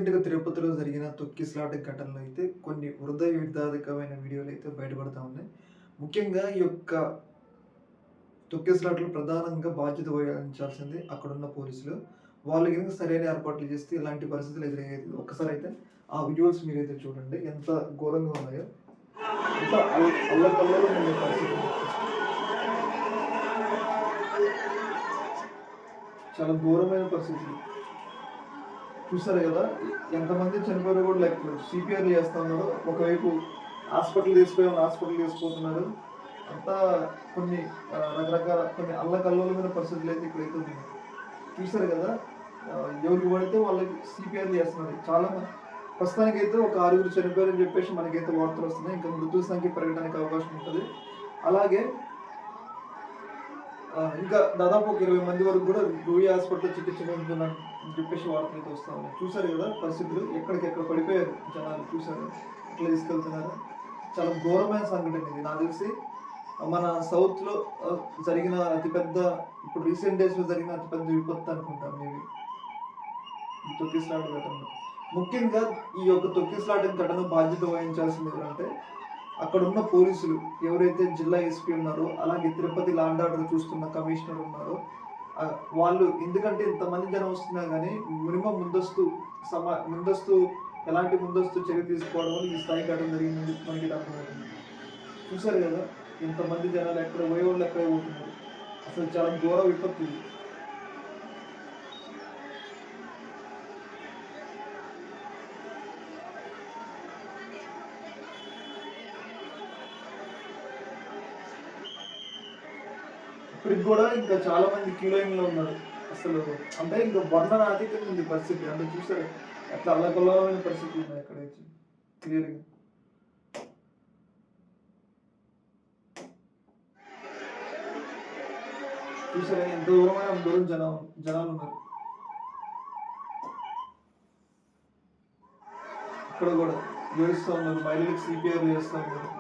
రీసెంట్‌గా తిరుపతిలో జరిగిన తొక్కిసలాట ఘటనలో అయితే కొన్ని హృదయ విదారకమైన వీడియోలు అయితే బయటపడతా ఉన్నాయి. ముఖ్యంగా ఈ యొక్క తొక్కిసలాటలో ప్రధానంగా బాధ్యత వహించాల్సింది అక్కడున్న పోలీసులు. వాళ్ళు గనుక సరైన ఏర్పాట్లు చేస్తే ఇలాంటి పరిస్థితులు ఎదురయ్యేది. ఒక్కసారైతే ఆ వీడియోస్ మీరైతే చూడండి. ఎంత ఘోరంగా ఉన్నాయో. ఎంత అల్లకల్లోలం ఉండే పరిస్థితి. చాలా ఘోరమైన పరిస్థితి. చూసారు గదా! ఎంతమంది చనిపోయారో గూడా లెక్కలేదు. సీపీఆర్‌లు చేస్తా ఉన్నారు. ఒకవైపు హాస్పిటల్ తీసుకుపోతున్నారు. అంతా కొన్ని రకరకాల కొన్ని అల్లకల్లోలమైన పరిస్థితులైతే ఇక్కడైతే ఉన్నాయి. చూసారు గదా! ఎవరికి పడితే వాళ్ళకి సీపీఆర్‌లు చేస్తున్నారు. ప్రస్తుతానికైతే ఒక 6గురు చనిపోయారని చెప్పేసి మనకైతే వార్తలొస్తున్నాయి. ఇంకా మృతుల సంఖ్య పెరగడానికి అవకాశం ఉంటది. అలాగే ఇంకా దాదాపు ఒక 20 మంది వరకు కూడా రూయి హాస్పిటల్‌లో చికిత్స పొందుతున్నారు అని చెప్పేసి వార్తలైతే వస్తా ఉన్నాయి. చూసారు కదా పరిస్థితులు ఎక్కడికెక్కడ పడిపోయారు జనాలు చూసారు. ఎట్లా తీసుకెళ్తున్నారు. చాలా ఘోరమైన సంఘటన ఇది. నాకు తెలిసి మన సౌత్‌లో జరిగిన అతిపెద్ద ఇప్పుడు రీసెంట్ డేస్‌లో జరిగిన అతిపెద్ద విపత్తు అనుకుంటా మేబీ. ఈ తొక్కిసలాట ఘటన. ముఖ్యంగా ఈ యొక్క తొక్కిసలాట ఘటన బాధ్యత వహించాల్సింది ఎవరంటే అక్కడున్న పోలీసులు ఎవరైతే జిల్లా ఎస్పీ ఉన్నారో, అలాగే తిరుపతి లాండ్ ఆర్డర్ చూస్తున్న కమిషనర్ ఉన్నారో, వాళ్ళు ఎందుకంటే ఇంతమంది జనం వస్తున్నా గానీ మినిమం ముందస్తు ఎలాంటి ముందస్తు చర్య తీసుకోవడం వల్ల ఈ స్థాయి ఘటన జరిగిందని మనకి అర్థమవుతుంది. చూసారు కదా ఇంతమంది జనాలు ఎక్కడ పోయేవాళ్ళు ఎక్కడ పోతున్నారు. అసలు చాలా ఘోర విపత్తు ఇది. ఇప్పటికి కూడా ఇంకా చాలా మంది క్యూ లైన్‌లో ఉన్నారు. అసలు అంటే ఇంకా వర్ణనాతీతంగా ఉంది పరిస్థితి. అంటే చూసారు ఎట్లా అల్లకల్లోలమైన పరిస్థితులు ఉన్నాయి అక్కడైతే క్లియర్‌గా. చూసారా ఎంత దూరమైన అంత దూరం జనాలున్నారు. ఇక్కడ కూడా ఏడుస్తా ఉన్నారు. మహిళలకు సీపీఆర్ చేస్తా ఉన్నారు.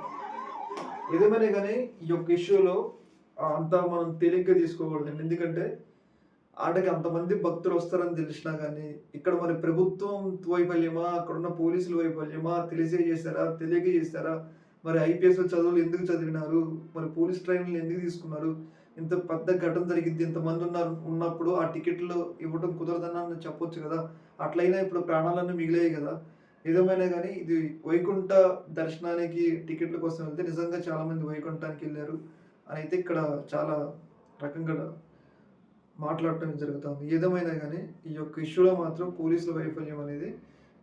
ఏదేమైనా కానీ ఈ యొక్క ఇష్యూలో అంతా మనం తేలిగ్గా తీసుకోకూడదండి. ఎందుకంటే ఆటకి అంతమంది భక్తులు వస్తారని తెలిసినా కానీ ఇక్కడ మరి ప్రభుత్వం వైఫల్యమా, అక్కడున్న పోలీసుల వైఫల్యమా, తెలిసే చేశారా, తెలియక చేశారా, మరి ఐపీఎస్ చదువులు ఎందుకు చదివినారు, మరి పోలీస్ ట్రైనింగ్లు ఎందుకు తీసుకున్నారు, ఇంత పెద్ద ఘటన జరిగింది, ఇంతమంది ఉన్నప్పుడు ఆ టికెట్లు ఇవ్వడం కుదరదని చెప్పొచ్చు కదా. అట్లయినా ఇప్పుడు ప్రాణాలన్నీ మిగిలాయి కదా. ఏదేమైనా కానీ ఇది వైకుంఠ దర్శనానికి టికెట్ల కోసం వెళ్తే నిజంగా చాలామంది వైకుంఠానికి వెళ్ళారు అని అయితే ఇక్కడ చాలా రకంగా మాట్లాడటం జరుగుతుంది. ఏదేమైనా కానీ ఈ యొక్క ఇష్యూలో మాత్రం పోలీసుల వైఫల్యం అనేది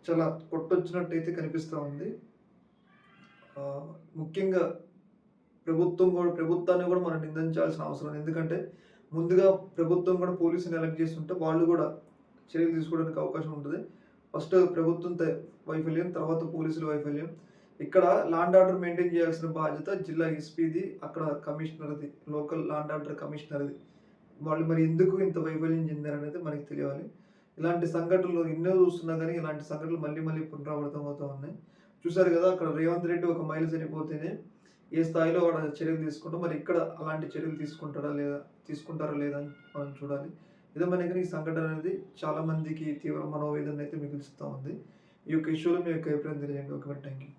చాలా కొట్టొచ్చినట్టయితే కనిపిస్తూ ఉంది. ముఖ్యంగా ప్రభుత్వాన్ని కూడా మనం నిందించాల్సిన అవసరం ఉంది. ఎందుకంటే ముందుగా ప్రభుత్వం కూడా పోలీసుని ఎలక్ట్ చేస్తుంటే వాళ్ళు కూడా చర్యలు తీసుకోవడానికి అవకాశం ఉంటుంది. ఫస్ట్ ప్రభుత్వం వైఫల్యం, తర్వాత పోలీసుల వైఫల్యం. ఇక్కడ లాండ్ ఆర్డర్ మెయింటైన్ చేయాల్సిన బాధ్యత జిల్లా ఎస్పీది, అక్కడ కమిషనర్ది, లోకల్ లాండ్ ఆర్డర్ కమిషనర్ది. వాళ్ళు మరి ఎందుకు ఇంత వైఫల్యం చెందారనేది మనకి తెలియాలి. ఇలాంటి సంఘటనలు ఎన్నో చూస్తున్నా కానీ ఇలాంటి సంఘటనలు మళ్ళీ మళ్ళీ పునరావృతం అవుతూ ఉన్నాయి. చూసారు కదా అక్కడ రేవంత్ రెడ్డి ఒక మహిళ చనిపోతేనే ఏ స్థాయిలో వాడు చర్యలు తీసుకుంటాం, మరి ఇక్కడ అలాంటి చర్యలు తీసుకుంటారా లేదా అని మనం చూడాలి. ఏదేమైనా కానీ ఈ సంఘటన అనేది చాలా మందికి తీవ్ర మనోవేదన అయితే మిగులుస్తూ ఉంది. ఈ యొక్క ఇష్యూలో మీ యొక్క అభిప్రాయం తెలియజేయండి. Okay, thank you.